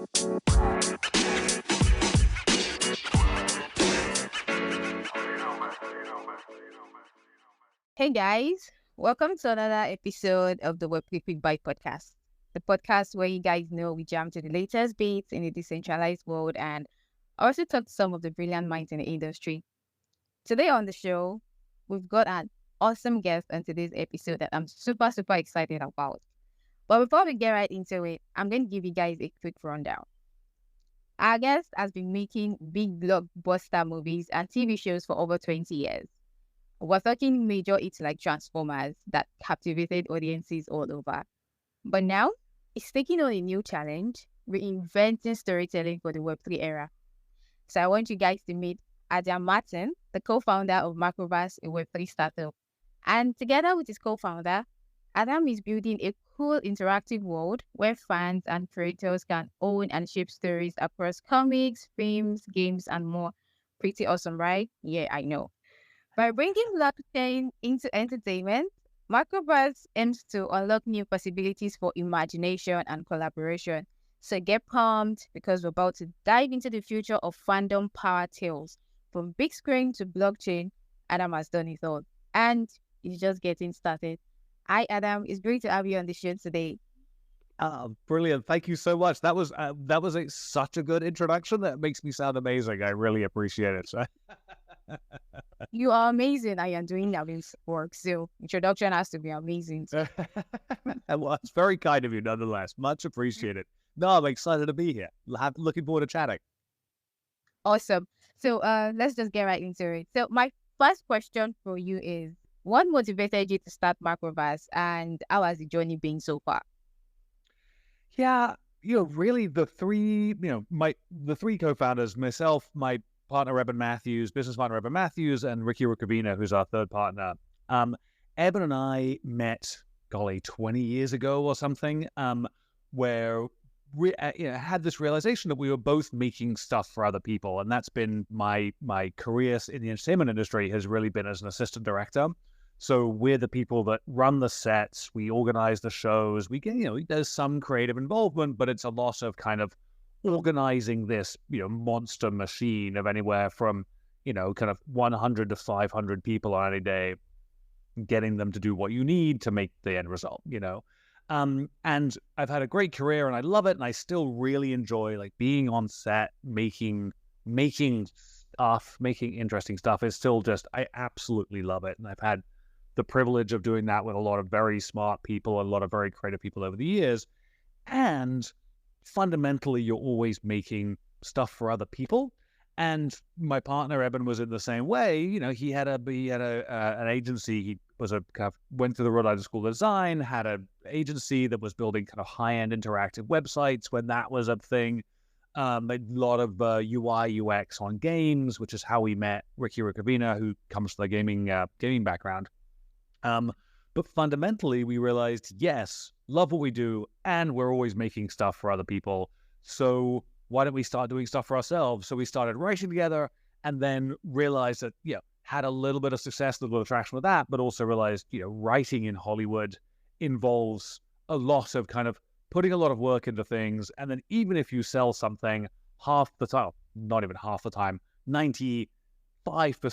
Hey guys, welcome to another episode of the Web3 Quick Bite podcast. The podcast where you guys know we jam to the latest beats in the decentralized world and also talk to some of the brilliant minds in the industry. Today on the show, we've got an awesome guest on today's episode that I'm super excited about. But before we get right into it, I'm going to give you guys a quick rundown. Our guest has been making big blockbuster movies and TV shows for over 20 years. We're talking major hits like Transformers that captivated audiences all over. But now, it's taking on a new challenge, reinventing storytelling for the Web3 era. So I want you guys to meet Adam Martin, the co-founder of Macroverse, a Web3 startup. And together with his co-founder, Adam is building a cool interactive world where fans and creators can own and shape stories across comics, films, games, and more. Pretty awesome, right? Yeah, I know. By bringing blockchain into entertainment, Macroverse aims to unlock new possibilities for imagination and collaboration. So get pumped because we're about to dive into the future of fandom power tales. From big screen to blockchain, Adam has done it all. And he's just getting started. Hi, Adam. It's great to have you on the show today. Brilliant. Thank you so much. That was such a good introduction. That makes me sound amazing. I really appreciate it. You are amazing. I am doing that in work. So introduction has to be amazing. Well, it's very kind of you nonetheless. Much appreciated. No, I'm excited to be here. Looking forward to chatting. Awesome. So let's just get right into it. So my first question for you is, what motivated you to start Macroverse and how has the journey been so far? Yeah, really the three, the three co-founders, myself, my partner Eben Matthews, business partner Eben Matthews, and Ricky Rukavina, who's our third partner. Eben and I met, 20 years ago or something, where we had this realization that we were both making stuff for other people, and that's been my career in the entertainment industry has really been as an assistant director. So we're the people that run the sets, we organize the shows, we get, there's some creative involvement, but it's a lot of kind of organizing this, monster machine of anywhere from, kind of 100 to 500 people on any day, getting them to do what you need to make the end result, And I've had a great career and I love it. And I still really enjoy like being on set, making stuff, making interesting stuff. It's still just, I absolutely love it. And I've had the privilege of doing that with a lot of very smart people, a lot of very creative people over the years. And fundamentally, you're always making stuff for other people. And my partner Eben was in the same way. He had an agency. He was went through the Rhode Island School of Design, had an agency that was building kind of high-end interactive websites when that was a thing. A lot of UI UX on games, which is how we met Ricky Rukavina, who comes from the gaming background. But fundamentally, we realized, yes, love what we do, and we're always making stuff for other people. So why don't we start doing stuff for ourselves? So we started writing together, and then realized that, had a little bit of success, a little bit of traction with that, but also realized, writing in Hollywood involves a lot of kind of putting a lot of work into things. And then even if you sell something half the time, not even half the time, 95%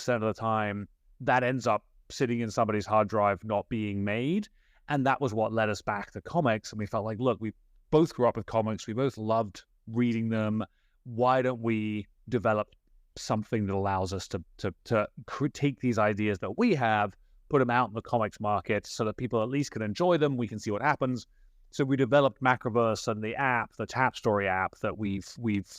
of the time, that ends up sitting in somebody's hard drive not being made. And that was what led us back to comics. And we felt like, look, we both grew up with comics. We both loved reading them. Why don't we develop something that allows us to take these ideas that we have, put them out in the comics market so that people at least can enjoy them. We can see what happens. So we developed Macroverse and the app, the Tap Story app that we've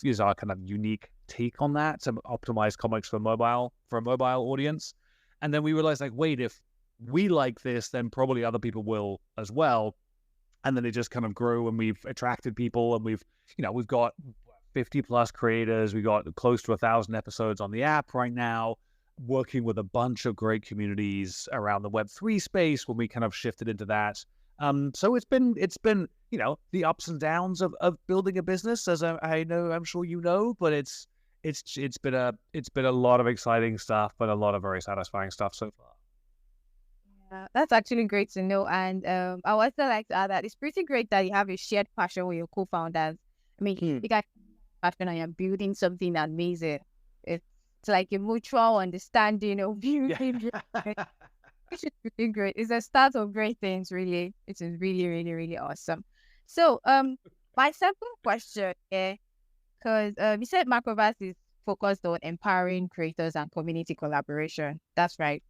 is our kind of unique take on that to optimize comics for a mobile audience. And then we realized, like, wait, if we like this, then probably other people will as well. And then it just kind of grew, and we've attracted people, and we've got 50 plus creators. We got close to 1,000 episodes on the app right now, working with a bunch of great communities around the Web3 space when we kind of shifted into that. So it's been the ups and downs of building a business, as I'm sure you know, but it's been a lot of exciting stuff, but a lot of very satisfying stuff so far. Yeah, that's actually great to know. And I would also like to add that it's pretty great that you have a shared passion with your co-founders. I mean, you guys are passionate and you're building something amazing. It's like a mutual understanding of building, which is really great. It's a start of great things, really. It is really, really, really awesome. So, my second question, because you said Macroverse is focused on empowering creators and community collaboration. That's right.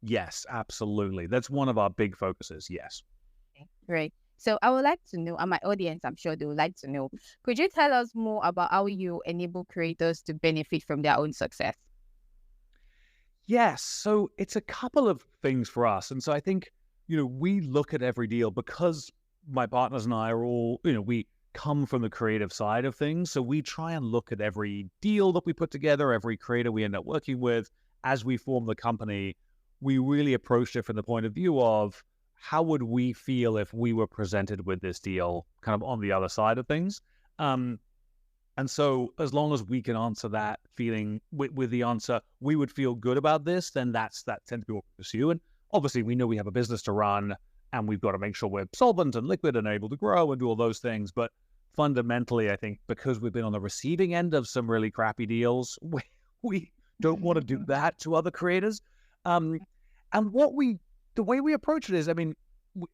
Yes, absolutely. That's one of our big focuses. Yes. Okay, great. So I would like to know, and my audience, I'm sure they would like to know, could you tell us more about how you enable creators to benefit from their own success? Yes. So it's a couple of things for us. And so I think, we look at every deal because my partners and I are all, we come from the creative side of things. So we try and look at every deal that we put together, every creator we end up working with as we form the company. We really approached it from the point of view of how would we feel if we were presented with this deal kind of on the other side of things. And so as long as we can answer that feeling with the answer, we would feel good about this, then that tends to be what we pursue. And obviously we know we have a business to run and we've got to make sure we're solvent and liquid and able to grow and do all those things. But fundamentally, I think because we've been on the receiving end of some really crappy deals, we don't want to do that to other creators. And the way we approach it is, I mean,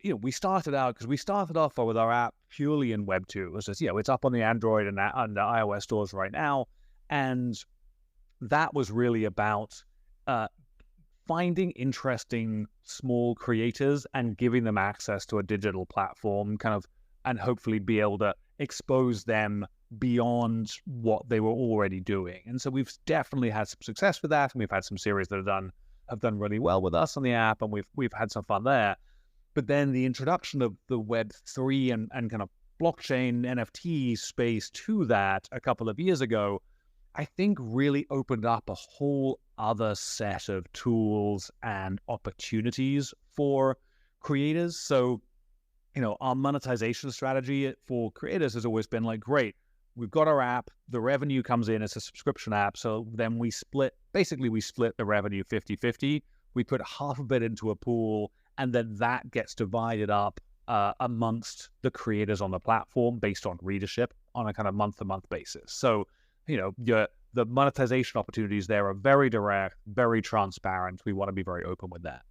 we started out because we started off with our app purely in Web 2. It was just, it's up on the Android and the iOS stores right now. And that was really about finding interesting small creators and giving them access to a digital platform and hopefully be able to expose them beyond what they were already doing. And so we've definitely had some success with that. And we've had some series that have done really well with us on the app, and we've had some fun there. But then the introduction of the Web3 and kind of blockchain NFT space to that a couple of years ago, I think really opened up a whole other set of tools and opportunities for creators. So, our monetization strategy for creators has always been like, great, we've got our app, the revenue comes in, it's a subscription app. So then we split the revenue 50-50. We put half of it into a pool, and then that gets divided up amongst the creators on the platform based on readership on a kind of month-to-month basis. So, the monetization opportunities there are very direct, very transparent. We want to be very open with that.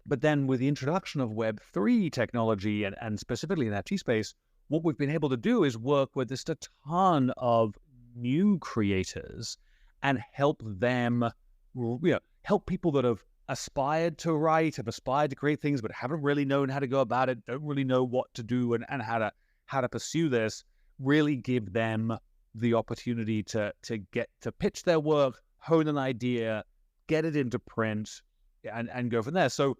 But then with the introduction of Web3 technology and specifically in the NFT space, what we've been able to do is work with just a ton of new creators and help them, help people that have aspired to write, have aspired to create things, but haven't really known how to go about it, don't really know what to do and how to pursue this, really give them the opportunity to get to pitch their work, hone an idea, get it into print, and go from there. So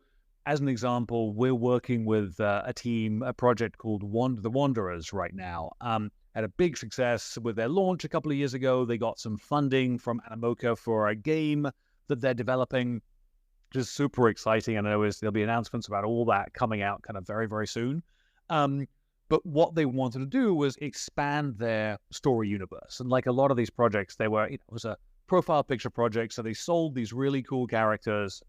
as an example, we're working with a project called The Wanderers right now. Had a big success with their launch a couple of years ago. They got some funding from Animoca for a game that they're developing, which is super exciting. And there'll be announcements about all that coming out kind of very, very soon. But what they wanted to do was expand their story universe. And like a lot of these projects, they were, it was a profile picture project. So they sold these really cool characters.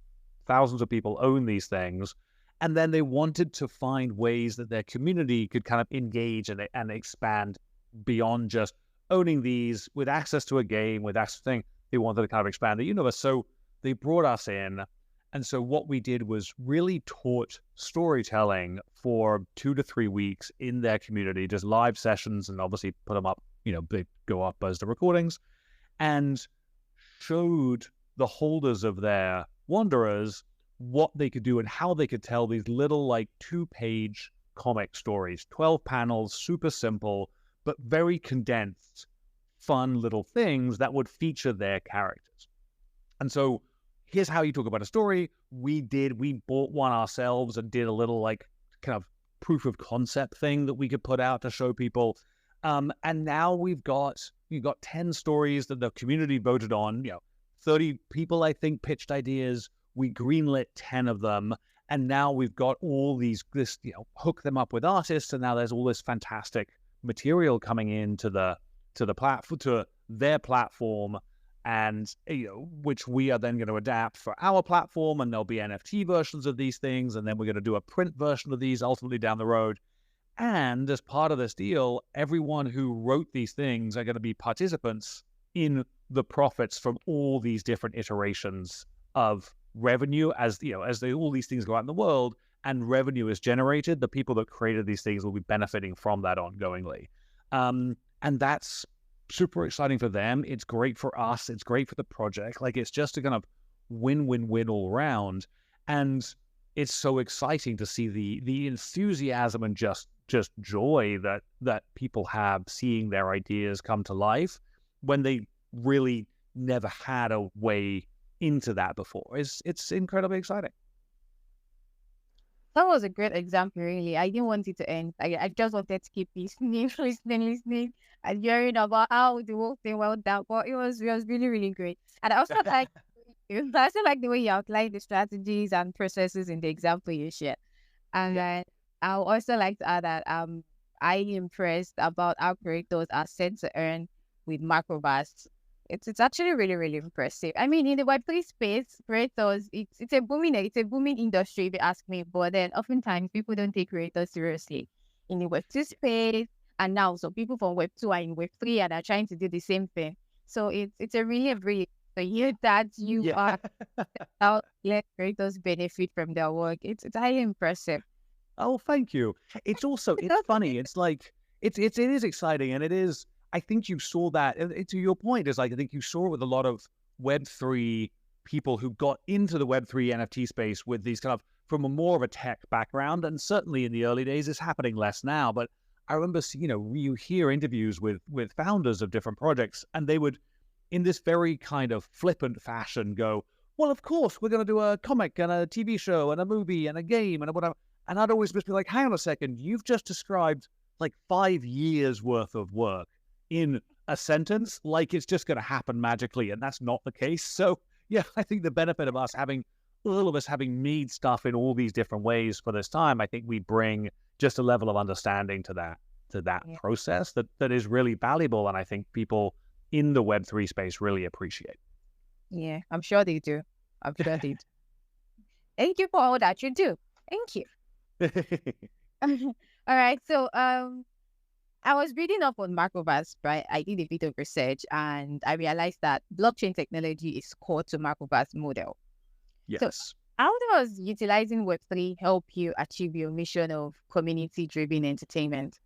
Thousands of people own these things. And then they wanted to find ways that their community could kind of engage and expand beyond just owning these with access to a game, with access to thing. They wanted to kind of expand the universe. So they brought us in. And so what we did was really taught storytelling for 2 to 3 weeks in their community, just live sessions, and obviously put them up, they go up as the recordings, and showed the holders of their Wanderers what they could do and how they could tell these little 2-page comic stories, 12 panels, super simple, but very condensed, fun little things that would feature their characters. And so here's how you talk about a story. We bought one ourselves and did a little kind of proof of concept thing that we could put out to show people. And now we've got 10 stories that the community voted on. 30 people, I think, pitched ideas. We greenlit 10 of them. And now we've got all this, hook them up with artists. And now there's all this fantastic material coming into the platform, to their platform, and which we are then going to adapt for our platform. And there'll be NFT versions of these things. And then we're going to do a print version of these ultimately down the road. And as part of this deal, everyone who wrote these things are going to be participants in the profits from all these different iterations of revenue all these things go out in the world and revenue is generated. The people that created these things will be benefiting from that ongoingly. And that's super exciting for them. It's great for us. It's great for the project. Like, it's just a kind of win-win-win all around. And it's so exciting to see the enthusiasm and just joy that people have seeing their ideas come to life when they really never had a way into that before. It's incredibly exciting. That was a great example, really. I didn't want it to end. I just wanted to keep listening, and hearing about how the whole thing went down. But it was really, really great. And I also like I also like the way you outlined the strategies and processes in the example you shared. And then I would also like to add that I am impressed about how creators are set to earn with Macroverse. It's actually really, really impressive. I mean, in the Web3 space, creators, it's a booming industry if you ask me. But then oftentimes people don't take creators seriously in the Web2 space. And now so people from Web2 are in Web3 and are trying to do the same thing. So it's a really to hear that you are how let creators benefit from their work. It's highly impressive. Oh, thank you. It's funny. It's like it is exciting, and it is. I think you saw that. To your point, is like I think you saw it with a lot of Web3 people who got into the Web3 NFT space with these kind of from a more of a tech background, and certainly in the early days, it's happening less now. But I remember, you hear interviews with founders of different projects, and they would, in this very kind of flippant fashion, go, "Well, of course, we're going to do a comic and a TV show and a movie and a game and whatever." And I'd always just be like, "Hang on a second, you've just described like 5 years worth of work in a sentence, like it's just going to happen magically," and that's not the case. So yeah, I think the benefit of all of us having made stuff in all these different ways for this time, I think we bring just a level of understanding to that process that is really valuable, and I think people in the Web3 space really appreciate. Yeah, I'm sure they do. I'm sure they do. Thank you for all that you do. Thank you. All right. So I was reading up on Macroverse, right? I did a bit of research and I realized that blockchain technology is core to Macroverse model. Yes. So how does utilizing Web3 help you achieve your mission of community-driven entertainment?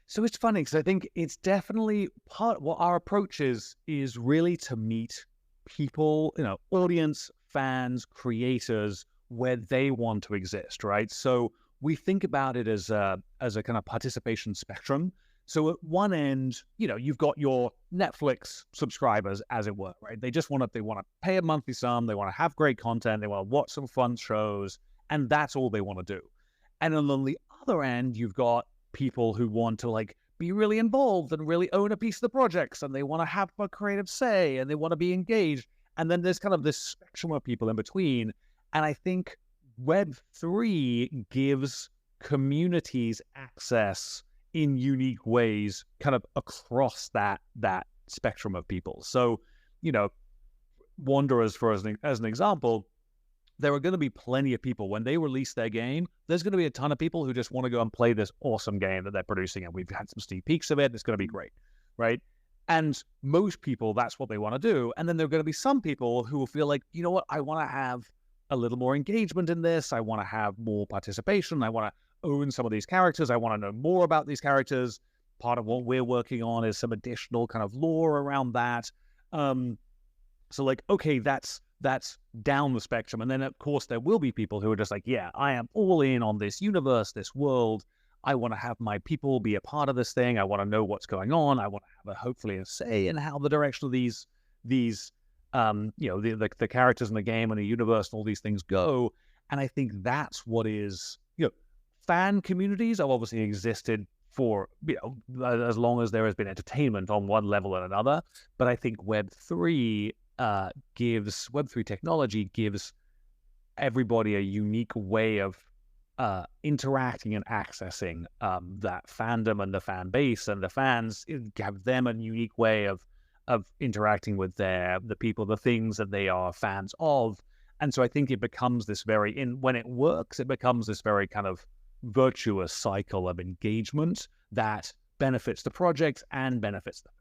So it's funny because I think it's definitely part what our approach is really to meet people, audience, fans, creators where they want to exist, right? So we think about it as a kind of participation spectrum. So at one end, you've got your Netflix subscribers, as it were, right? They want to pay a monthly sum, they want to have great content, they want to watch some fun shows, and that's all they want to do. And on the other end, you've got people who want to like be really involved and really own a piece of the projects, and they want to have a creative say, and they want to be engaged. And then there's kind of this spectrum of people in between. And I think Web3 gives communities access in unique ways kind of across that spectrum of people. So, Wanderers, as an example, there are going to be plenty of people when they release their game. There's going to be a ton of people who just want to go and play this awesome game that they're producing, and we've had some sneak peeks of it. It's going to be great, right? And most people, that's what they want to do. And then there are going to be some people who will feel like, you know what, I want to have a little more engagement in this. I want to have more participation. I want to own some of these characters. I want to know more about these characters. Part of what we're working on is some additional kind of lore around that. So like, okay, that's down the spectrum. And then of course there will be people who are just like, yeah, I am all in on this universe, this world. I want to have my people be a part of this thing. I want to know what's going on. I want to have hopefully a say in how the direction of these the characters in the game and the universe and all these things go. And I think that's what is, fan communities have obviously existed for, as long as there has been entertainment on one level and another. But I think Web3 technology gives everybody a unique way of interacting and accessing that fandom and the fan base, and the fans have them a unique way of interacting with the people, the things that they are fans of. And so I think it becomes this when it works, it becomes this very kind of virtuous cycle of engagement that benefits the projects and benefits the fans.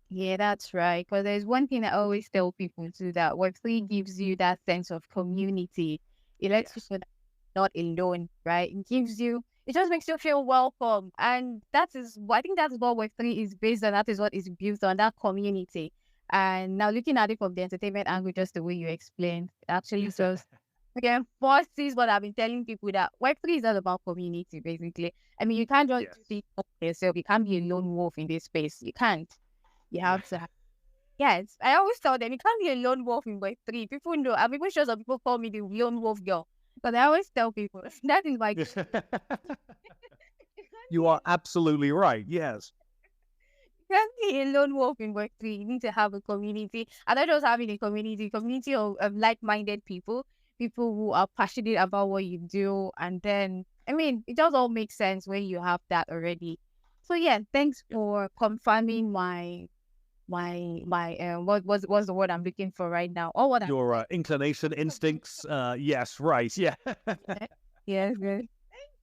Yeah, that's right. Because there's one thing I always tell people too, that Web3 gives you that sense of community. It lets you Yes. feel that you're not alone, right? It gives you, it just makes you feel welcome. And I think that's what Web3 is based on. That is what is built on, that community. And now looking at it from the entertainment angle, just the way you explained, actually, so again, first is what I've been telling people, that Web3 is all about community, basically. I mean, you can't just do Yes. things for yourself. You can't be a lone wolf in this space. You can't. You have to have, yes. I always tell them you can't be a lone wolf in Web3. People know. I'm even sure some people call me the lone wolf girl. But I always tell people that is my You are absolutely right. Yes. you can't be a lone wolf in Web3. You need to have a community. And not just having a community of like-minded people, people who are passionate about what you do. And then, I mean, it does all make sense when you have that already. So yeah, thanks for confirming what's the word I'm looking for right now? Or what I'm Your inclination, instincts. Yes, right. Yeah. yes, yes. Thank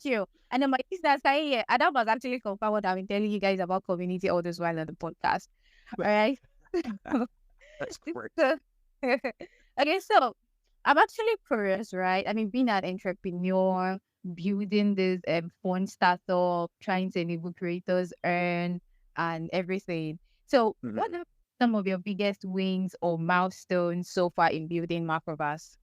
you. And then my listeners can hear, and that was actually confirm what I've been telling you guys about community all this while on the podcast. All right. That's great. So, okay, so I'm actually curious, right? I mean, being an entrepreneur, building this fun startup, trying to enable creators earn and everything. So, what Mhm. are some of your biggest wins or milestones so far in building Macroverse?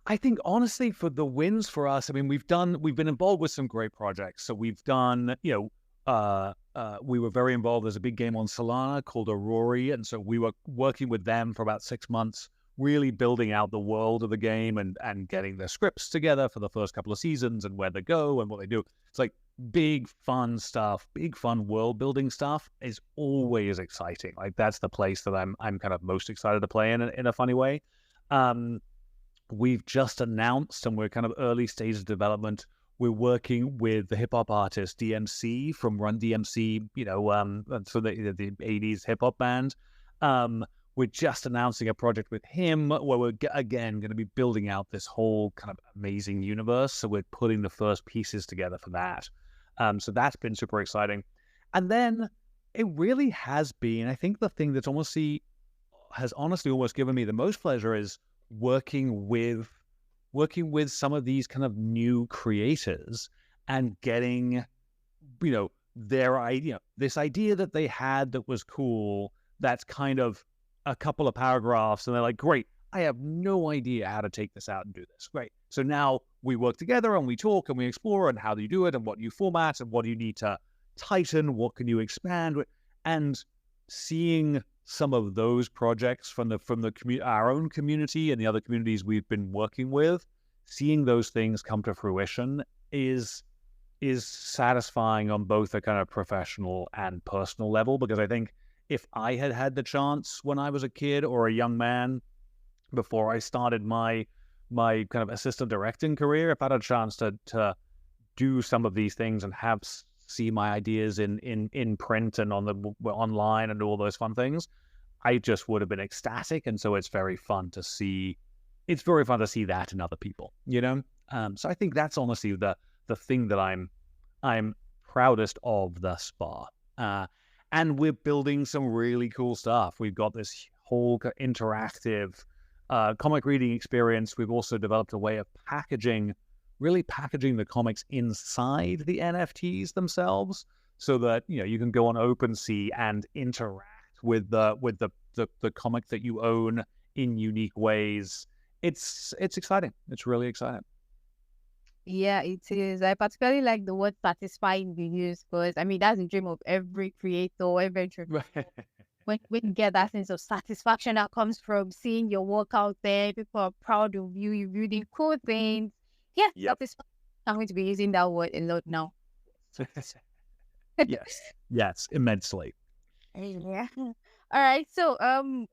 I think honestly, for the wins for us, I mean, we've been involved with some great projects. So we've done, we were very involved. There's a big game on Solana called Aurora, and so we were working with them for about 6 months, really building out the world of the game and getting the scripts together for the first couple of seasons and where they go and what they do. It's like big fun stuff, big fun world building stuff is always exciting. Like that's the place that I'm kind of most excited to play in a funny way. Um, we've just announced, and we're kind of early stage of development. We're working with the hip hop artist DMC from Run DMC, for the 80s hip hop band. We're just announcing a project with him where we're again going to be building out this whole kind of amazing universe. So we're putting the first pieces together for that. So that's been super exciting. And then it really has been, I think the thing that's has honestly almost given me the most pleasure is working with some of these kind of new creators and getting their idea, this idea that they had that was cool, that's kind of a couple of paragraphs, and they're like, great, I have no idea how to take this out and do this. Great. So now we work together and we talk and we explore, and how do you do it, and what new formats, and what do you need to tighten, what can you expand, and seeing some of those projects from our own community and the other communities we've been working with, seeing those things come to fruition is satisfying on both a kind of professional and personal level. Because I think if I had had the chance when I was a kid or a young man before I started my kind of assistant directing career, if I had a chance to do some of these things and see my ideas in print and online and all those fun things, I just would have been ecstatic. And so it's very fun to see. It's very fun to see that in other people, So I think that's honestly the thing that I'm proudest of thus far. And we're building some really cool stuff. We've got this whole interactive comic reading experience. We've also developed a way of really packaging the comics inside the NFTs themselves, so that you can go on OpenSea and interact with the comic that you own in unique ways. It's exciting. It's really exciting. Yeah, it is. I particularly like the word satisfying you use, because I mean that's the dream of every creator, every entrepreneur. When you get that sense of satisfaction that comes from seeing your work out there, people are proud of you, you're building cool things. Yeah, Yep. I'm going to be using that word a lot now. Yes, immensely. Yeah. All right. So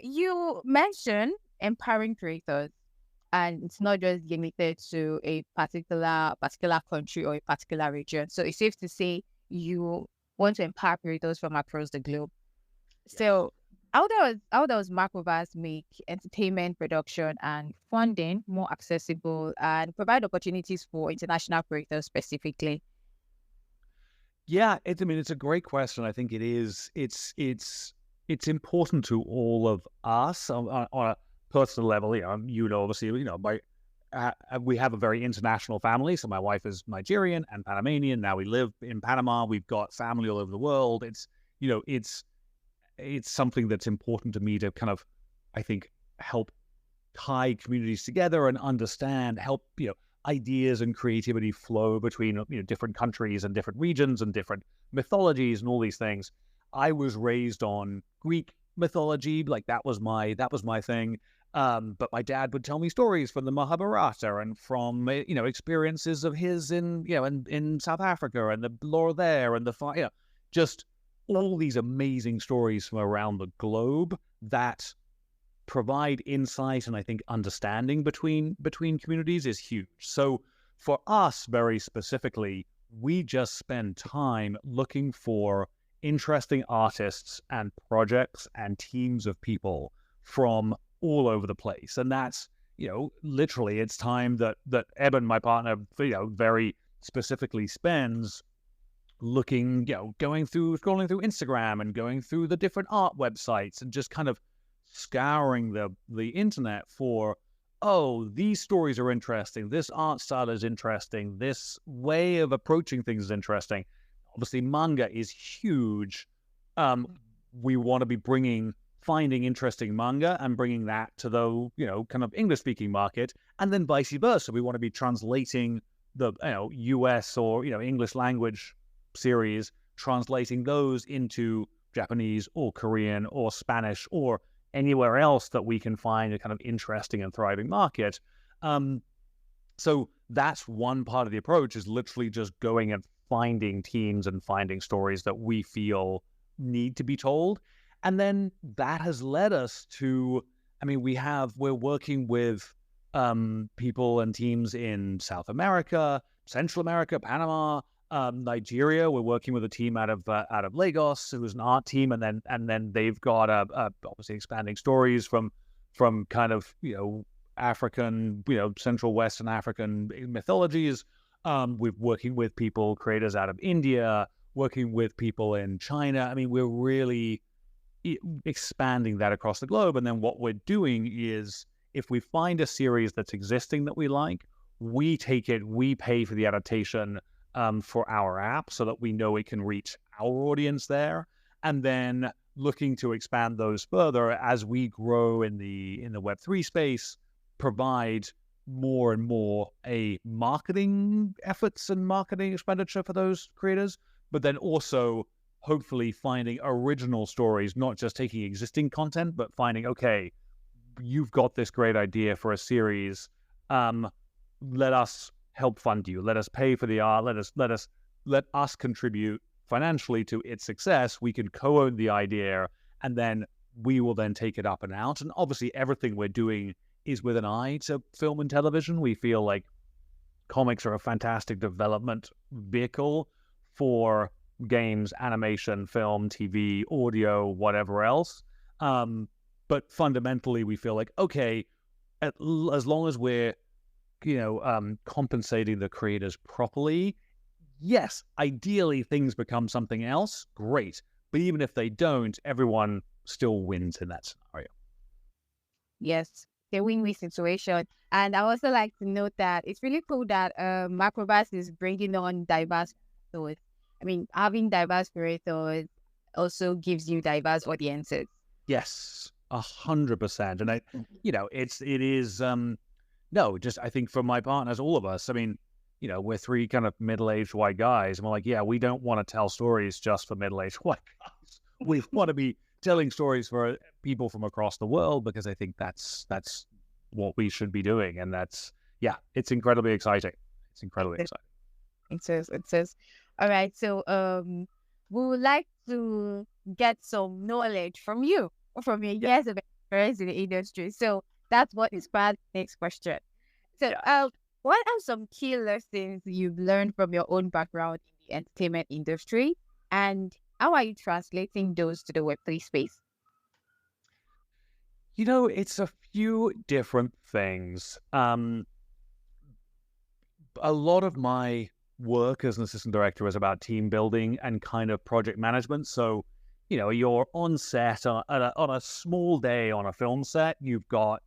you mentioned empowering creators, and it's not just limited to a particular country or a particular region. So it's safe to say you want to empower creators from across the globe. Yes. So How does Macroverse make entertainment production and funding more accessible and provide opportunities for international creators specifically? Yeah, I mean, it's a great question. I think it is. It's important to all of us on a personal level. Obviously, we have a very international family. So my wife is Nigerian and Panamanian. Now we live in Panama. We've got family all over the world. You know, it's it's something that's important to me to kind of, I think, help tie communities together and understand, help, ideas and creativity flow between, different countries and different regions and different mythologies and all these things. I was raised on Greek mythology, like that was my thing. But my dad would tell me stories from the Mahabharata and from, experiences of his in South Africa and the lore there and just all these amazing stories from around the globe that provide insight and I think understanding between communities is huge. So for us, very specifically, we just spend time looking for interesting artists and projects and teams of people from all over the place. And that's, literally it's time that Eben, my partner, very specifically spends looking, scrolling through Instagram and going through the different art websites and just kind of scouring the internet for, oh, these stories are interesting, this art style is interesting, this way of approaching things is interesting. Obviously, manga is huge. We want to be finding interesting manga and bringing that to the, kind of English-speaking market, and then vice versa. We want to be translating the, US or, English language series, translating those into Japanese or Korean or Spanish or anywhere else that we can find a kind of interesting and thriving market. So that's one part of the approach, is literally just going and finding teams and finding stories that we feel need to be told. And then that has led us to, we're working with people and teams in South America, Central America, Panama, Nigeria. We're working with a team out of Lagos, who's an art team, and then they've got obviously expanding stories from kind of African, Central Western African mythologies. We're working with creators out of India, working with people in China. We're really expanding that across the globe. And then what we're doing is, if we find a series that's existing that we like, we take it, we pay for the adaptation for our app so that we know it can reach our audience there, and then looking to expand those further as we grow in the Web3 space, provide more and more a marketing efforts and marketing expenditure for those creators, but then also hopefully finding original stories, not just taking existing content, but finding, okay, you've got this great idea for a series, let us help fund you. Let us pay for the art. Let us contribute financially to its success. We can co-own the idea, and then we will then take it up and out. And obviously, everything we're doing is with an eye to film and television. We feel like comics are a fantastic development vehicle for games, animation, film, TV, audio, whatever else. But fundamentally, we feel like, okay, as long as we're compensating the creators properly, yes, ideally things become something else, great. But even if they don't, everyone still wins in that scenario. Yes, a win-win situation. And I also like to note that it's really cool that Macroverse is bringing on diverse creators. Having diverse creators also gives you diverse audiences. Yes, 100%. And it is. No, just I think for my partners, all of us, we're three kind of middle-aged white guys, and we're like, yeah, we don't want to tell stories just for middle-aged white guys. We want to be telling stories for people from across the world, because I think that's what we should be doing. And it's incredibly exciting. It's incredibly exciting. It says. All right. So we would like to get some knowledge from you, or from your years of experience in the industry. So that's what inspired the next question. So, what are some key lessons you've learned from your own background in the entertainment industry, and how are you translating those to the Web3 space? It's a few different things. A lot of my work as an assistant director is about team building and kind of project management. So, you're on set on a small day on a film set, you've got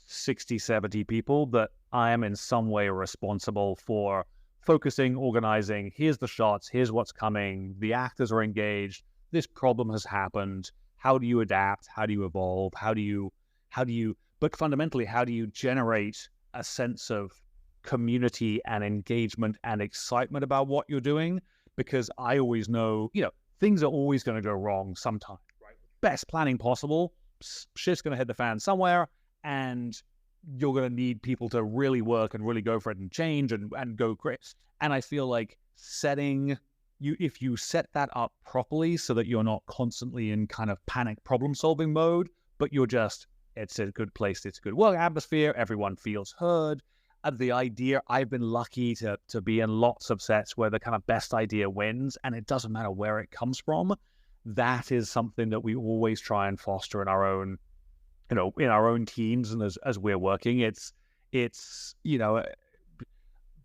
60, 70 people that I am in some way responsible for focusing, organizing. Here's the shots, here's what's coming, the actors are engaged, this problem has happened. How do you adapt? How do you evolve? But fundamentally, how do you generate a sense of community and engagement and excitement about what you're doing? Because I always know, things are always going to go wrong sometime, right? Best planning possible, shit's going to hit the fan somewhere, and you're going to need people to really work and really go for it and change and go great. And I feel like if you set that up properly so that you're not constantly in kind of panic problem solving mode, but it's a good place, it's a good work atmosphere, everyone feels heard. The idea, I've been lucky to be in lots of sets where the kind of best idea wins, and it doesn't matter where it comes from. That is something that we always try and foster in our own, in our own teams, and as we're working. It's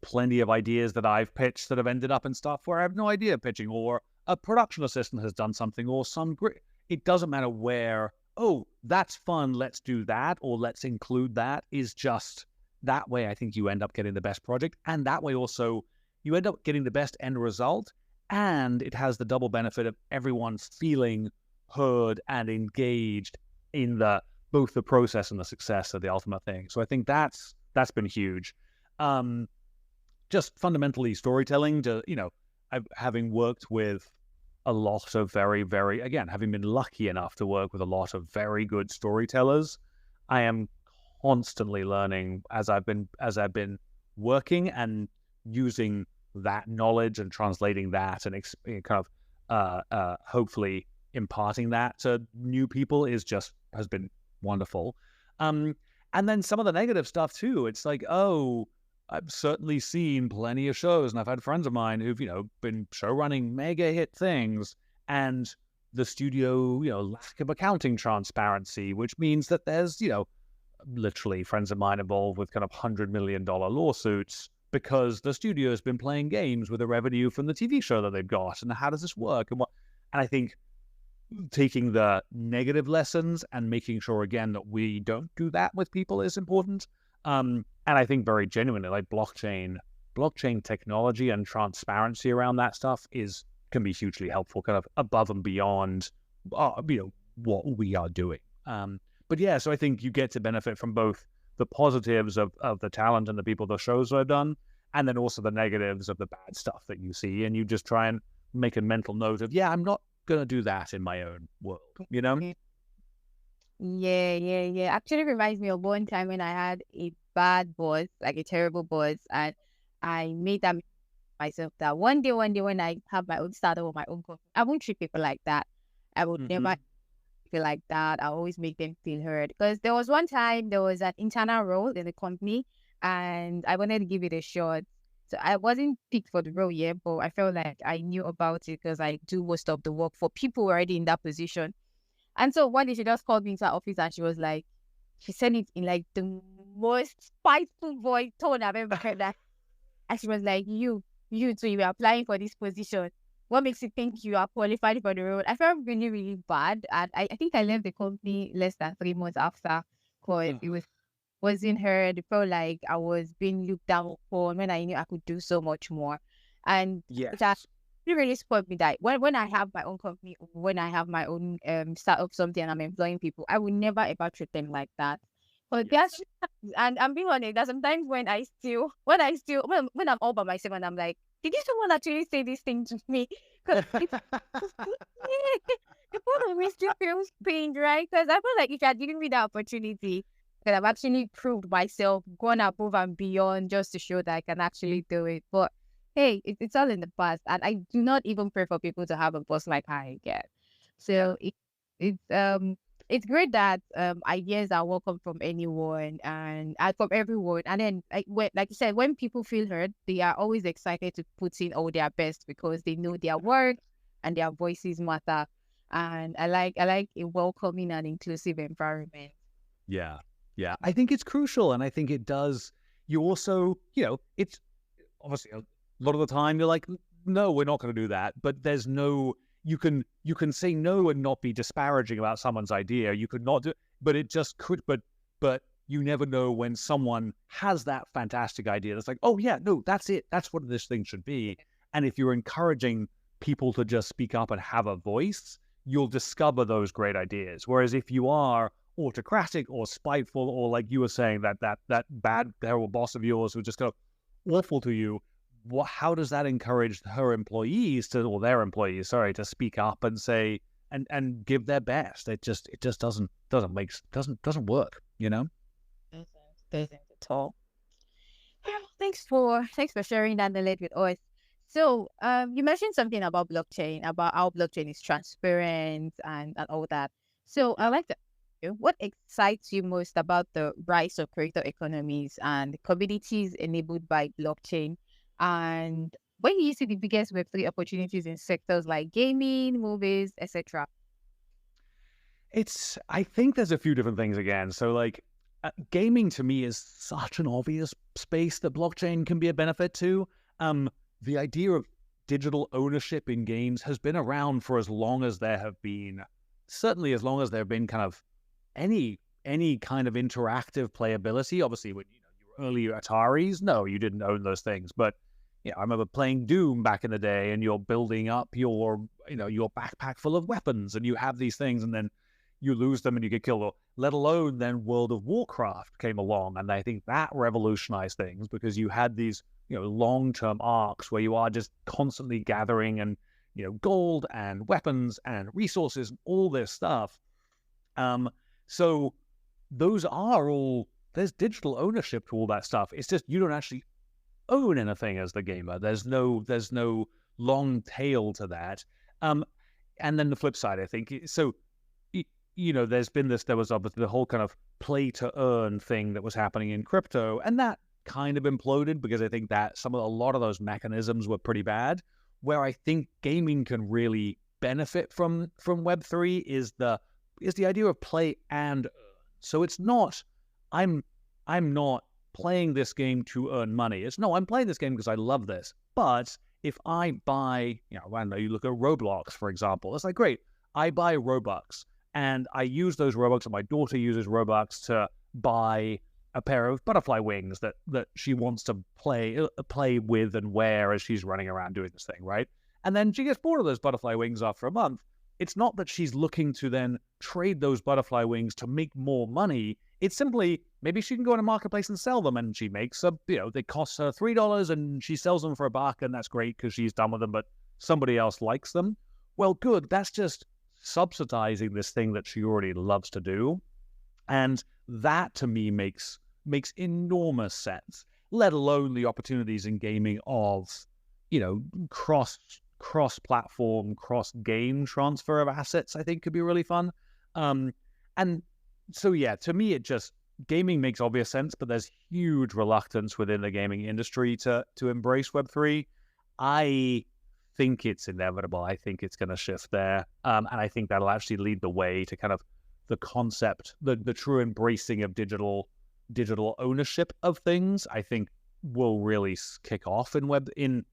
plenty of ideas that I've pitched that have ended up in stuff where I have no idea pitching, or a production assistant has done something, or it doesn't matter where. Oh, that's fun, let's do that, or let's include that. Is just that way, I think you end up getting the best project, and that way also you end up getting the best end result, and it has the double benefit of everyone feeling heard and engaged in both the process and the success of the ultimate thing. So I think that's been huge. Just fundamentally storytelling, having worked with a lot of very, very, again, having been lucky enough to work with a lot of very good storytellers, I am constantly learning as I've been working, and using that knowledge and translating that and kind of hopefully imparting that to new people has been wonderful. And then some of the negative stuff too. It's like, I've certainly seen plenty of shows, and I've had friends of mine who've, been show running mega hit things, and the studio, lack of accounting transparency, which means that there's, literally friends of mine involved with kind of $100 million lawsuits because the studio has been playing games with the revenue from the TV show that they've got. And how does this work? And I think taking the negative lessons and making sure, again, that we don't do that with people is important. And I think very genuinely, like blockchain technology and transparency around that stuff can be hugely helpful, kind of above and beyond, what we are doing. But yeah, so I think you get to benefit from both the positives of the talent and the people, the shows I've done, and then also the negatives of the bad stuff that you see. And you just try and make a mental note of, I'm not going to do that in my own world, Yeah. Actually reminds me of one time when I had a bad boss, like a terrible boss, and I made that myself that one day when I have my own startup or my own company, I won't treat people like that. I would never feel like that. I always make them feel heard. Because there was one time there was an internal role in the company, and I wanted to give it a shot. So I wasn't picked for the role yet, but I felt like I knew about it because I do most of the work for people already in that position. And so one day she just called me into her office, and she was like, she said it in like the most spiteful voice tone I've ever heard. That, and she was like, you too, you are applying for this position. What makes you think you are qualified for the role? I felt really, really bad. And I think I left the company less than 3 months after, because it wasn't heard. It felt like I was being looked down upon when I knew I could do so much more. And it really spoiled me that when I have my own company, when I have my own startup something and I'm employing people, I will never ever treat them like that. But that's, and I'm being honest, that sometimes when I'm all by myself and I'm like, did this someone actually say this thing to me? Because the part of me still feels pained, right? Because I feel like if you had given me the opportunity, that I've actually proved myself, gone above and beyond just to show that I can actually do it. But hey, it's all in the past, and I do not even pray for people to have a boss like I get. So it's great that ideas are welcome from anyone and from everyone. And then like you said, when people feel heard, they are always excited to put in all their best because they know their work and their voices matter. And I like a welcoming and inclusive environment. Yeah. Yeah. I think it's crucial. And I think it does. You also, it's obviously a lot of the time you're like, no, we're not going to do that. But there's no, you can say no and not be disparaging about someone's idea. You could not do, but it just could, but you never know when someone has that fantastic idea. That's like, oh yeah, no, that's it. That's what this thing should be. And if you're encouraging people to just speak up and have a voice, you'll discover those great ideas. Whereas if you are autocratic or spiteful, or like you were saying, that bad, terrible boss of yours who just kind of awful to you, how does that encourage her employees or their employees, sorry, to speak up and say and give their best? It just doesn't work, Doesn't at all. Well, thanks for sharing that knowledge with us. So, you mentioned something about blockchain, about how blockchain is transparent and all that. So, I like to ask you, what excites you most about the rise of creator economies and communities enabled by blockchain? And when do you see the biggest Web3 opportunities in sectors like gaming, movies, etc.? I think there's a few different things again. So like gaming to me is such an obvious space that blockchain can be a benefit to. The idea of digital ownership in games has been around for as long as there have been, certainly as long as there have been kind of any kind of interactive playability. Obviously, when your early Ataris, no, you didn't own those things. But I remember playing Doom back in the day, and you're building up your backpack full of weapons, and you have these things, and then you lose them and you get killed. Or let alone then World of Warcraft came along, and I think that revolutionized things because you had these long-term arcs where you are just constantly gathering and gold and weapons and resources and all this stuff. So those are all, there's digital ownership to all that stuff. It's just you don't actually own anything as the gamer. There's no long tail to that. And then the flip side, I think, so there was obviously the whole kind of play to earn thing that was happening in crypto, and that kind of imploded because I think that a lot of those mechanisms were pretty bad. Where I think gaming can really benefit from Web3 is the idea of play and earn. So it's not I'm not playing this game to earn money. It's no, I'm playing this game because I love this. But if I buy, I don't know, you look at Roblox, for example, it's like, great, I buy Robux and I use those Robux, and my daughter uses Robux to buy a pair of butterfly wings that she wants to play with and wear as she's running around doing this thing, right? And then she gets bored of those butterfly wings after a month. It's not that she's looking to then trade those butterfly wings to make more money. It's simply, maybe she can go in a marketplace and sell them, and she makes they cost her $3 and she sells them for $1, and that's great because she's done with them, but somebody else likes them. Well, good. That's just subsidizing this thing that she already loves to do. And that to me makes enormous sense, let alone the opportunities in gaming of, cross-platform, cross-game transfer of assets, I think could be really fun. And so, yeah, to me, gaming makes obvious sense, but there's huge reluctance within the gaming industry to embrace Web3. I think it's inevitable. I think it's going to shift there. And I think that'll actually lead the way to kind of the concept, the true embracing of digital ownership of things, I think will really kick off in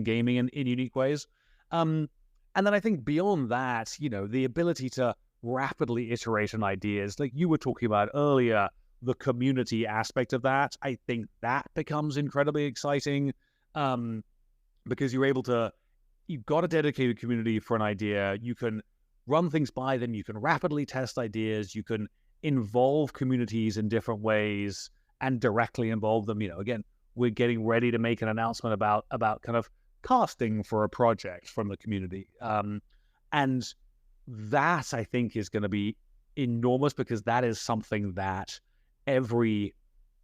gaming in unique ways. And then I think beyond that, the ability to rapidly iterate on ideas, like you were talking about earlier, the community aspect of that, I think that becomes incredibly exciting, because you've got a dedicated community for an idea. You can run things by them. You can rapidly test ideas. You can involve communities in different ways and directly involve them. Again, we're getting ready to make an announcement about kind of casting for a project from the community. And that I think is going to be enormous, because that is something that every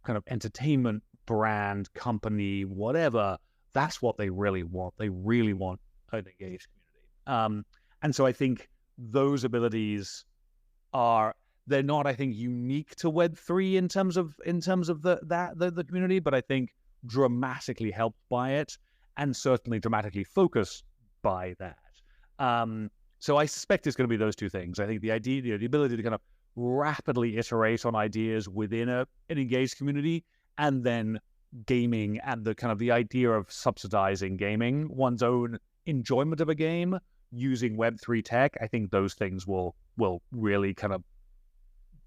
kind of entertainment brand, company, whatever, that's what they really want. They really want an engaged community. And so I think those abilities they're not, I think, unique to Web3 in terms of the community, but I think dramatically helped by it, and certainly dramatically focused by that. So I suspect it's going to be those two things. I think the idea, the ability to kind of rapidly iterate on ideas within an engaged community, and then gaming and the kind of the idea of subsidizing gaming, one's own enjoyment of a game using Web3 tech. I think those things will really kind of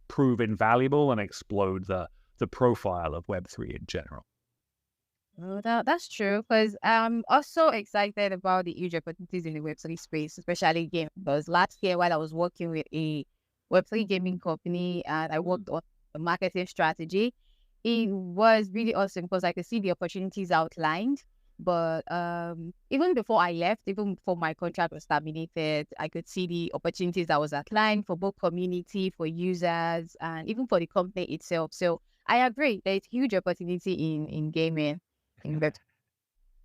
prove invaluable and explode the profile of Web3 in general. Oh, that's true. Because I'm also excited about the huge opportunities in the Web3 space, especially game. Because last year, while I was working with a Web3 gaming company and I worked on a marketing strategy, it was really awesome because I could see the opportunities outlined. But even before I left, even before my contract was terminated, I could see the opportunities that was outlined for both community, for users, and even for the company itself. So I agree, there's huge opportunity in gaming, in web,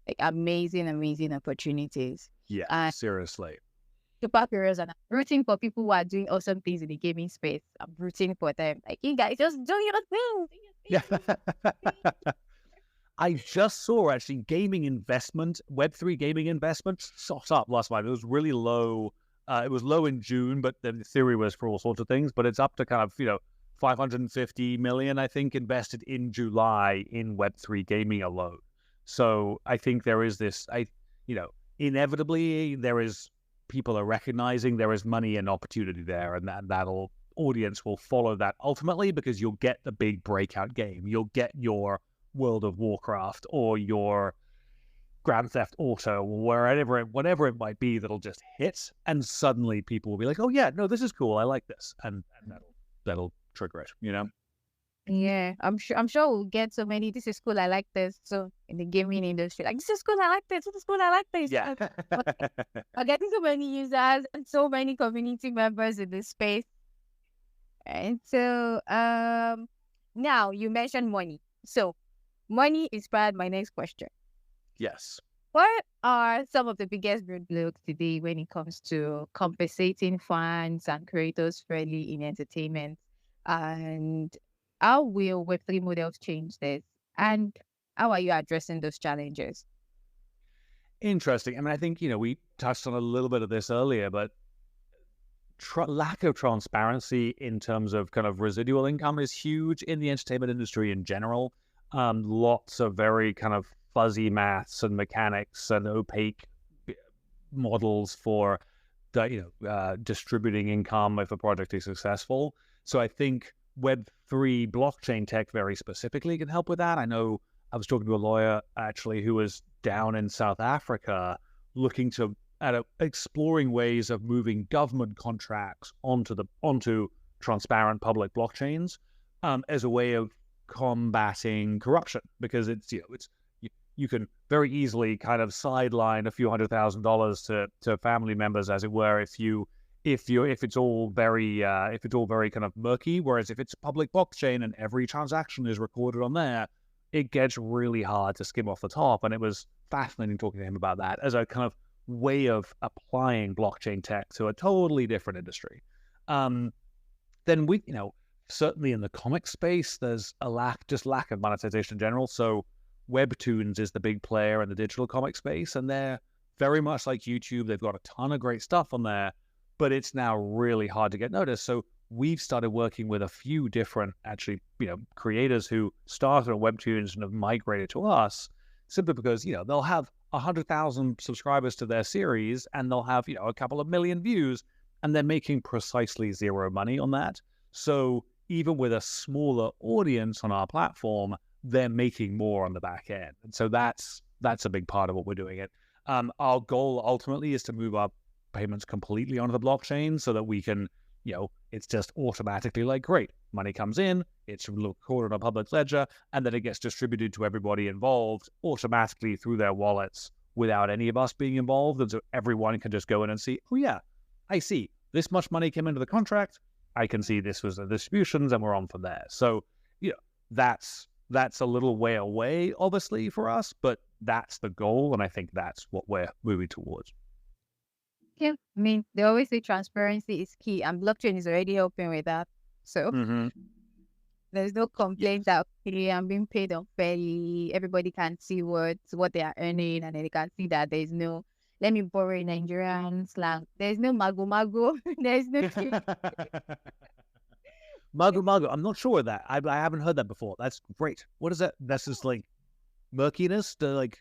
like amazing opportunities. Yeah, And seriously. super curious, and I'm rooting for people who are doing awesome things in the gaming space. I'm rooting for them. Like, you guys just do your thing. Do your thing. Yeah. I just saw actually gaming investment, Web3 gaming investment shot up last month. It was really low. It was low in June, but the theory was for all sorts of things. But it's up to kind of, 550 million, I think, invested in July in Web3 gaming alone. So I think there is this, inevitably there is, people are recognizing there is money and opportunity there, and that'll audience will follow that ultimately, because you'll get the big breakout game. You'll get your World of Warcraft or your Grand Theft Auto, whatever it might be, that'll just hit, and suddenly people will be like, "Oh yeah, no, this is cool. I like this," and that'll trigger it. Yeah, I'm sure we'll get so many. This is cool. I like this. So in the gaming industry, like, this is cool. I like this. This is cool. I like this. Yeah. We're getting so many users and so many community members in this space. And so now you mentioned money. So money inspired my next question. Yes. What are some of the biggest roadblocks today when it comes to compensating fans and creators fairly in entertainment? And how will Web3 models change this? And how are you addressing those challenges? Interesting. I mean, I think, we touched on a little bit of this earlier, but lack of transparency in terms of kind of residual income is huge in the entertainment industry in general. Lots of very kind of fuzzy maths and mechanics and opaque models for distributing income if a project is successful. So I think Web3 blockchain tech very specifically can help with that. I know I was talking to a lawyer actually who was down in South Africa looking at exploring ways of moving government contracts onto transparent public blockchains as a way of combating corruption, because you can very easily kind of sideline a few $100,000 to family members, as it were, if it's all very kind of murky. Whereas if it's public blockchain and every transaction is recorded on there, it gets really hard to skim off the top. And it was fascinating talking to him about that as a kind of way of applying blockchain tech to a totally different industry. Then we, certainly in the comic space, there's a lack of monetization in general. So Webtoons is the big player in the digital comic space, and they're very much like YouTube. They've got a ton of great stuff on there, but it's now really hard to get noticed. So we've started working with a few different, actually, creators who started on Webtoons and have migrated to us, simply because, they'll have 100,000 subscribers to their series and they'll have, a couple of million views, and they're making precisely zero money on that. So even with a smaller audience on our platform, they're making more on the back end. And so that's a big part of what we're doing. Our goal ultimately is to move our payments completely onto the blockchain so that we can, it's just automatically like, great, money comes in, it's recorded on a public ledger, and then it gets distributed to everybody involved automatically through their wallets without any of us being involved. And so everyone can just go in and see, oh yeah, I see this much money came into the contract. I can see this was the distributions, and we're on from there. So, that's a little way away, obviously, for us, but that's the goal, and I think that's what we're moving towards. Yeah, I mean, they always say transparency is key, and blockchain is already helping with that. So there's no complaint that, okay, I'm being paid unfairly. Everybody can see what they are earning, and then they can see that there's no, let me borrow in Nigerian slang, there's no mago mago, there's no Mago. I'm not sure of that. I haven't heard that before. That's great. What is that? That's just like murkiness to like.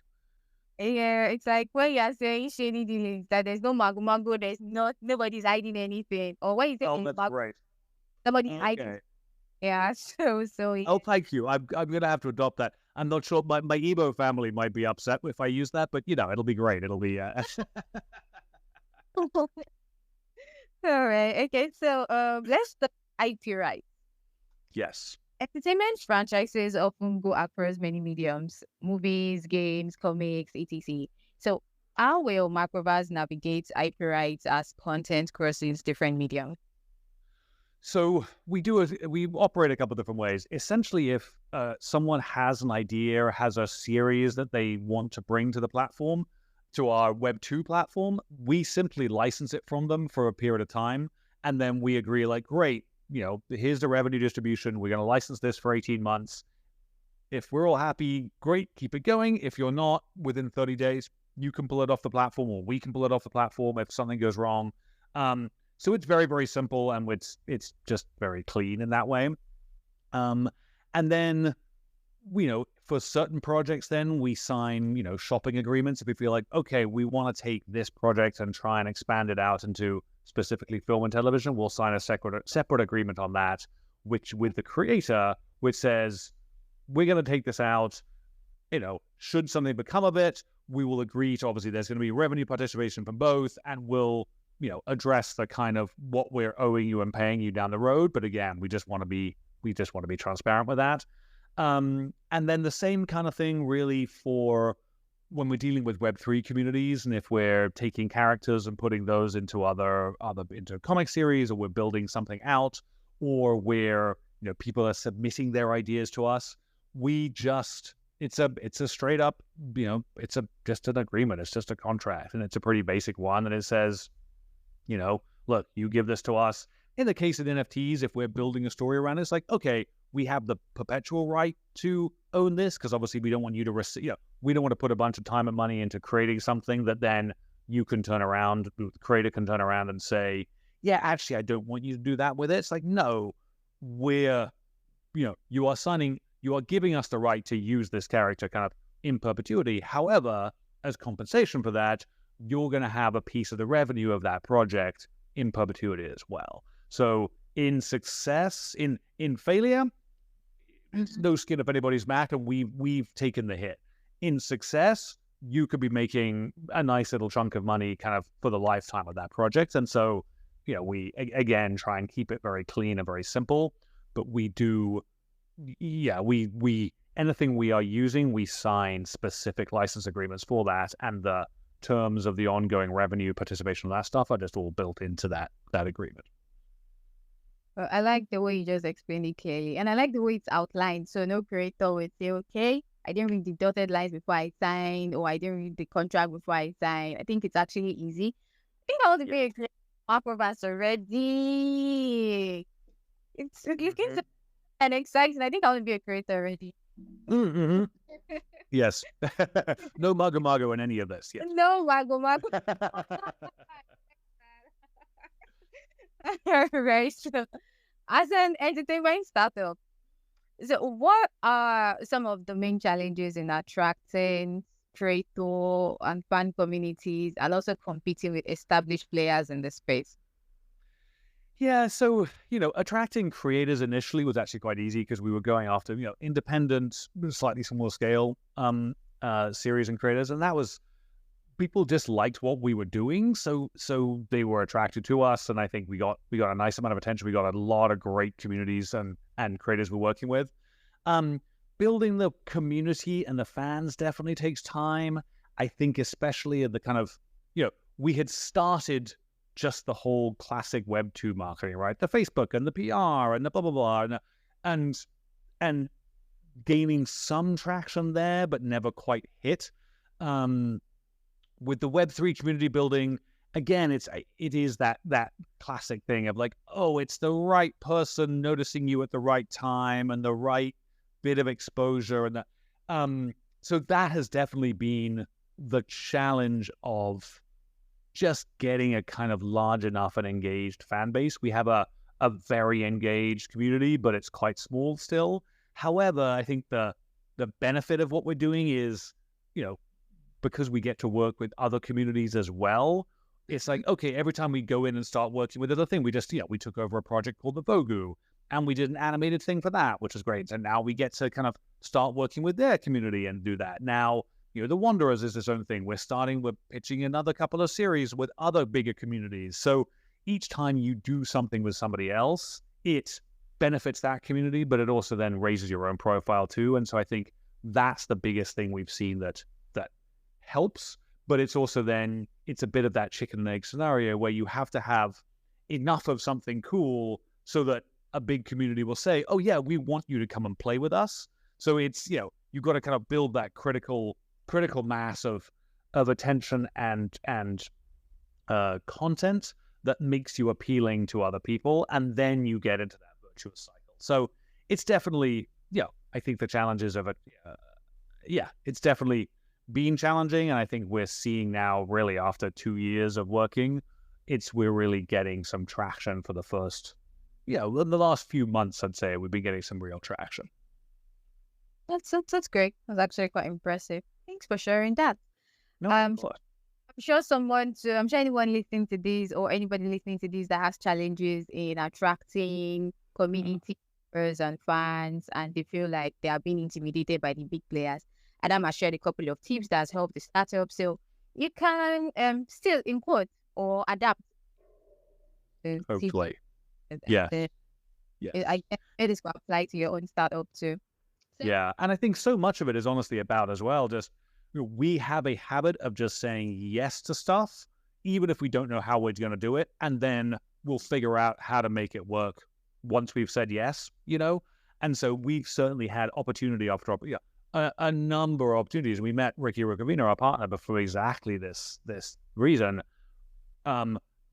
Yeah, it's like when you are saying shady dealings that there's no mago, there's nobody's hiding anything. Or when you say Oh, that's great. somebody's hiding. Okay. Yeah, so yeah. Oh, thank you. I'm gonna have to adopt that. I'm not sure. My Igbo family might be upset if I use that, but it'll be great. It'll be. All right. Okay. So let's start IP rights. Yes. Entertainment franchises often go across many mediums: movies, games, comics, etc. So how will Macroverse navigate IP rights as content crosses different mediums? So we operate a couple of different ways. Essentially, if someone has an idea or has a series that they want to bring to the platform, to our Web2 platform, we simply license it from them for a period of time. And then we agree like, great, here's the revenue distribution. We're going to license this for 18 months. If we're all happy, great, keep it going. If you're not, within 30 days, you can pull it off the platform or we can pull it off the platform if something goes wrong. So it's very, very simple and it's just very clean in that way. And then, for certain projects, then we sign, shopping agreements. If we feel like, okay, we want to take this project and try and expand it out into specifically film and television, we'll sign a separate agreement on that, which with the creator, which says, we're going to take this out, should something become of it, we will agree to, obviously, there's going to be revenue participation from both, and we'll address the kind of what we're owing you and paying you down the road. But again, we just want to be transparent with that. And then the same kind of thing really for when we're dealing with Web3 communities, and if we're taking characters and putting those into into comic series, or we're building something out, or where people are submitting their ideas to us, it's a straight up, it's just an agreement. It's just a contract, and it's a pretty basic one. And it says, look, you give this to us. In the case of NFTs, if we're building a story around it, it's like, okay, we have the perpetual right to own this, because obviously we don't want you to we don't want to put a bunch of time and money into creating something that then you can turn around, the creator can turn around and say, yeah, actually, I don't want you to do that with it. It's like, no, you are giving us the right to use this character kind of in perpetuity. However, as compensation for that, you're going to have a piece of the revenue of that project in perpetuity as well. So in success, in failure, no skin off anybody's back, and we've taken the hit. In success, you could be making a nice little chunk of money kind of for the lifetime of that project. And so, we again try and keep it very clean and very simple, but we do, we anything we are using, we sign specific license agreements for that, and the terms of the ongoing revenue participation of that stuff are just all built into that agreement. Well, I like the way you just explained it clearly, and I like the way it's outlined. So no creator would say, okay, I didn't read the dotted lines before I signed, or I didn't read the contract before I signed. I think it's actually easy. I think I want to be a great Macroverse already. It's and exciting. I think I want to be a creator already. Mm-hmm. Yes. No mago in any of this. Yes. No mago. Right. So, as an entertainment startup, so what are some of the main challenges in attracting creator and fan communities, and also competing with established players in the space? Yeah, so, attracting creators initially was actually quite easy, because we were going after, independent, slightly smaller scale series and creators. And that was, people just liked what we were doing. So they were attracted to us. And I think we got a nice amount of attention. We got a lot of great communities and creators we're working with. Building the community and the fans definitely takes time. I think especially in the kind of, we had started just the whole classic Web2 marketing, right? The Facebook and the PR and the blah, blah, blah, and gaining some traction there, but never quite hit. With the Web3 community building, again, it is that classic thing of like, oh, it's the right person noticing you at the right time and the right bit of exposure. And that, so that has definitely been the challenge of just getting a kind of large enough and engaged fan base. We have a a very engaged community, but it's quite small still. However, I think the benefit of what we're doing is, because we get to work with other communities as well, it's like, okay, every time we go in and start working with other thing, we just, we took over a project called the Vogu, and we did an animated thing for that, which is great. And now we get to kind of start working with their community and do that. Now, the Wanderers is its own thing. We're pitching another couple of series with other bigger communities. So each time you do something with somebody else, it benefits that community, but it also then raises your own profile too. And so I think that's the biggest thing we've seen that helps. But it's also then, it's a bit of that chicken and egg scenario where you have to have enough of something cool so that a big community will say, oh yeah, we want you to come and play with us. So it's, you've got to kind of build that critical mass of attention and content that makes you appealing to other people, and then you get into that virtuous cycle. So it's definitely, I think the challenges of it, it's definitely been challenging, and I think we're seeing now, really after 2 years of working, we're really getting some traction for the first, in the last few months, I'd say we've been getting some real traction. That's great. That's actually quite impressive. Thanks for sharing that. No, I'm sure anyone listening to this, or anybody listening to this, that has challenges in attracting community members and fans, and they feel like they are being intimidated by the big players. Adam has shared a couple of tips that has helped the startup. So you can still, in quote, or adapt. Hopefully. Yeah. It is going to apply to your own startup too. So, yeah. And I think so much of it is honestly about as well, just we have a habit of just saying yes to stuff, even if we don't know how we're going to do it. And then we'll figure out how to make it work once we've said yes, And so we've certainly had opportunity after a number of opportunities. We met Ricky Ricovino, our partner, for exactly this reason.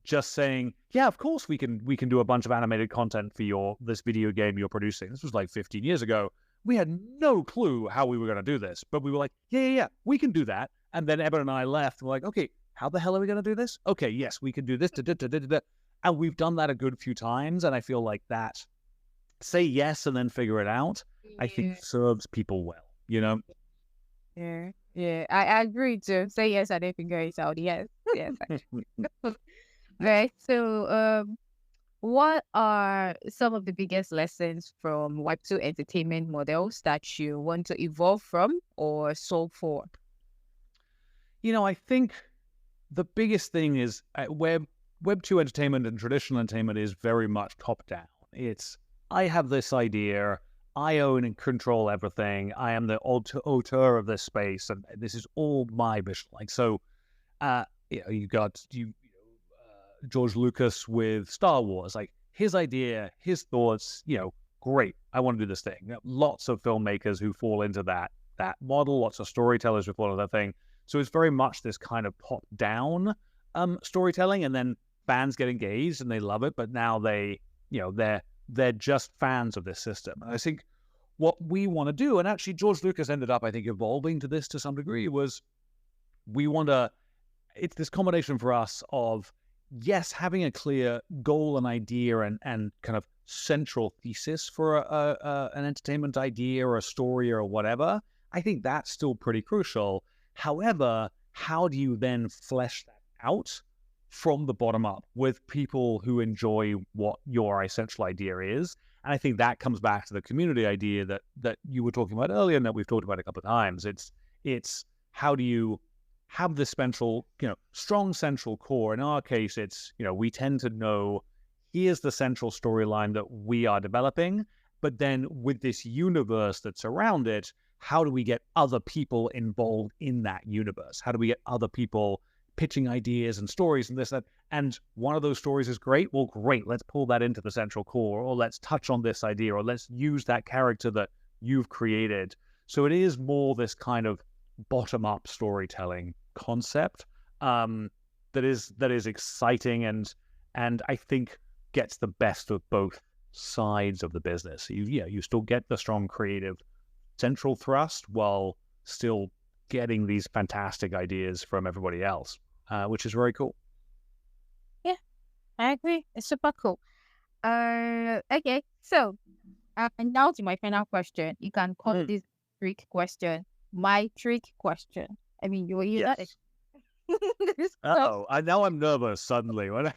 Just saying, yeah, of course we can do a bunch of animated content for this video game you're producing. This was like 15 years ago. We had no clue how we were going to do this, but we were like, yeah, we can do that. And then Eben and I left. And we're like, okay, how the hell are we going to do this? Okay, yes, we can do this. And we've done that a good few times. And I feel like that, say yes and then figure it out, I think serves people well. Yeah, I agree too. Say yes and then figure it out. Yes. Right. So, what are some of the biggest lessons from Web2 entertainment models that you want to evolve from or solve for? I think the biggest thing is Web2 entertainment and traditional entertainment is very much top down. It's, I have this idea, I own and control everything. I am the auteur of this space, and this is all my vision. Like, so, you got George Lucas with Star Wars, like his idea, his thoughts, great. I want to do this thing. Lots of filmmakers who fall into that model, lots of storytellers who fall into that thing. So it's very much this kind of top down storytelling, and then fans get engaged and they love it. But now they're just fans of this system. And I think what we want to do, and actually George Lucas ended up, I think, evolving to this to some degree, was it's this combination for us of, yes, having a clear goal and idea and kind of central thesis for an entertainment idea or a story or whatever. I think that's still pretty crucial. However, how do you then flesh that out from the bottom up with people who enjoy what your essential idea is? And I think that comes back to the community idea that you were talking about earlier and that we've talked about a couple of times. It's how do you have this strong central core? In our case, it's, we tend to know, here's the central storyline that we are developing, but then with this universe that's around it, how do we get other people involved in that universe? How do we get other people pitching ideas and stories and this, that? And one of those stories is great. Well, great. Let's pull that into the central core, or let's touch on this idea, or let's use that character that you've created. So it is more this kind of bottom-up storytelling concept that is exciting and I think gets the best of both sides of the business. You still get the strong creative central thrust while still getting these fantastic ideas from everybody else, which is very cool. Yeah, I agree. It's super cool. Okay. So, and now to my final question. You can call this trick question my trick question. I mean, you're not. Yes. So, Uh-oh. Now I'm nervous suddenly. all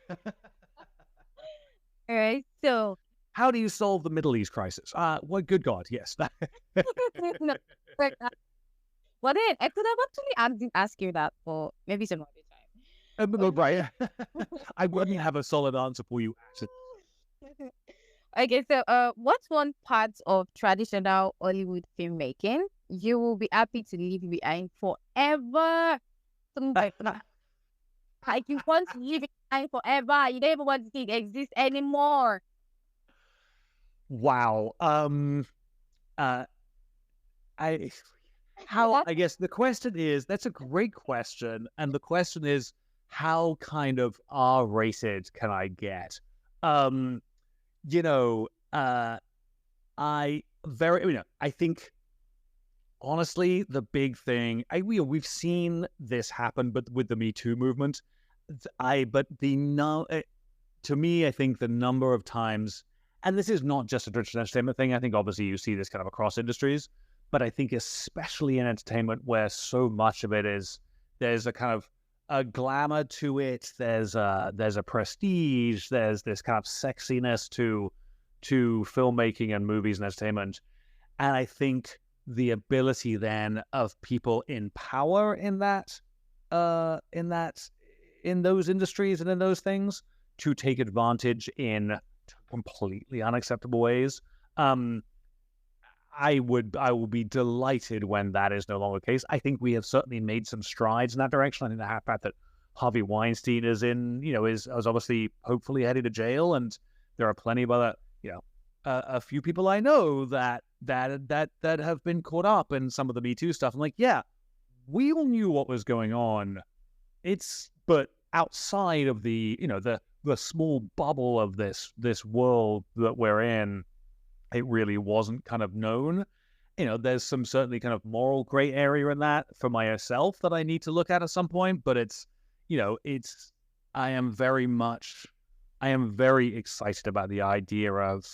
right. So, How do you solve the Middle East crisis? Well, good God, yes. no, but, well, then I could have actually asked you that for maybe some other time. Right. I wouldn't have a solid answer for you. Okay, so what's one part of traditional Hollywood filmmaking you will be happy to leave behind forever? Like you want to leave it behind forever. You don't even want to see it exist anymore. Wow. Uh, I how I guess the question is that's a great question, and the question is how kind of R-rated can I get? Um, you know, I think honestly, the big thing we've seen this happen, but with the Me Too movement, but the no to me, I think the number of times, and this is not just a traditional entertainment thing. I think obviously you see this kind of across industries, but I think especially in entertainment, where so much of it is there's a kind of a glamour to it. There's a prestige. There's this kind of sexiness to filmmaking and movies and entertainment. And I think the ability then of people in power in those industries and in those things to take advantage in completely unacceptable ways. I will be delighted when that is no longer the case. I think we have certainly made some strides in that direction. I think the fact that Harvey Weinstein is obviously hopefully headed to jail, and there are plenty of other, a few people I know that have been caught up in some of the Me Too stuff. I'm like, yeah, we all knew what was going on. But outside of the small bubble of this world that we're in, it really wasn't kind of known. There's some certainly kind of moral gray area in that for myself that I need to look at some point. But I am very excited about the idea of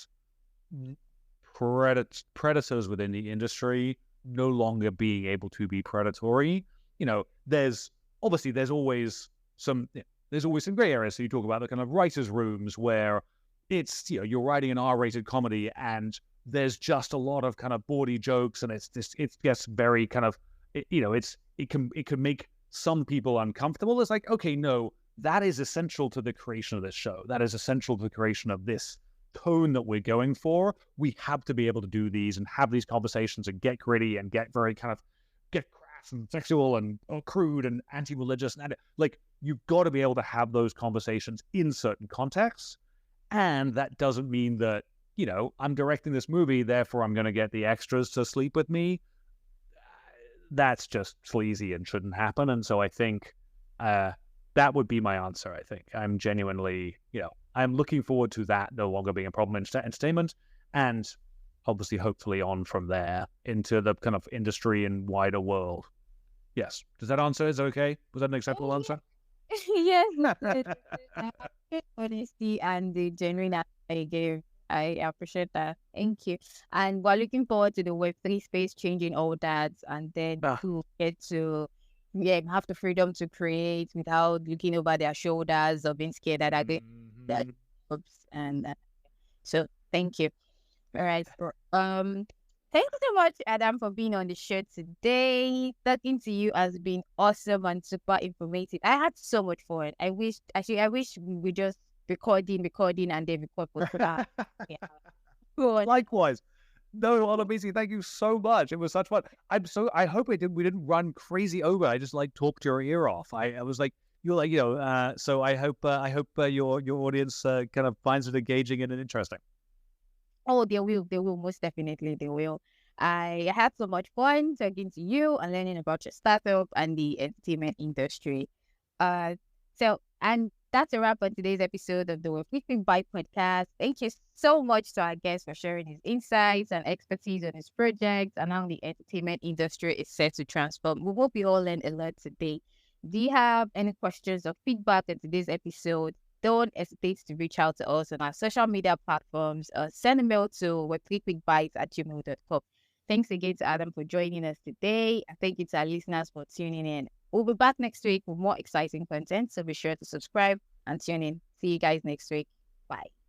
predators within the industry no longer being able to be predatory. There's always some gray areas. So you talk about the kind of writers' rooms where it's you're writing an R-rated comedy and there's just a lot of kind of bawdy jokes, and it gets very kind of it can make some people uncomfortable. It's like, okay, no, that is essential to the creation of this show. That is essential to the creation of this tone that we're going for. We have to be able to do these and have these conversations and get gritty and get very kind of get crass and sexual and crude and anti-religious, and like you've got to be able to have those conversations in certain contexts. And that doesn't mean that I'm directing this movie, therefore I'm going to get the extras to sleep with me. That's just sleazy and shouldn't happen. And so I think that would be my answer. I think I'm genuinely I'm looking forward to that no longer being a problem in entertainment, and obviously, hopefully, on from there into the kind of industry and wider world. Yes. Does that answer is okay? Was that an acceptable answer? Yes. Honesty and the genuine answer I gave. I appreciate that. Thank you. And we're looking forward to the Web3 space changing all that, and then to get to have the freedom to create without looking over their shoulders or being scared that I did that. And so thank you. All right. Thank you so much, Adam, for being on the show today. Talking to you has been awesome and super informative. I had so much fun. I wish we were just recording and then record for that. Yeah. Likewise. No, Olabisi, thank you so much. It was such fun. I hope we didn't run crazy over. I just talked your ear off. I was like, you're like, so I hope your audience kind of finds it engaging and interesting. Oh, they will, most definitely they will. I had so much fun talking to you and learning about your startup and the entertainment industry. And that's a wrap on today's episode of the Reflecting by podcast. Thank you so much to our guest for sharing his insights and expertise on his project and how the entertainment industry is set to transform. We hope you all learned a lot today. Do you have any questions or feedback on today's episode? don't hesitate to reach out to us on our social media platforms or send a mail to web3quickbytes@gmail.com. Thanks again to Adam for joining us today. Thank you to our listeners for tuning in. We'll be back next week with more exciting content, so be sure to subscribe and tune in. See you guys next week. Bye.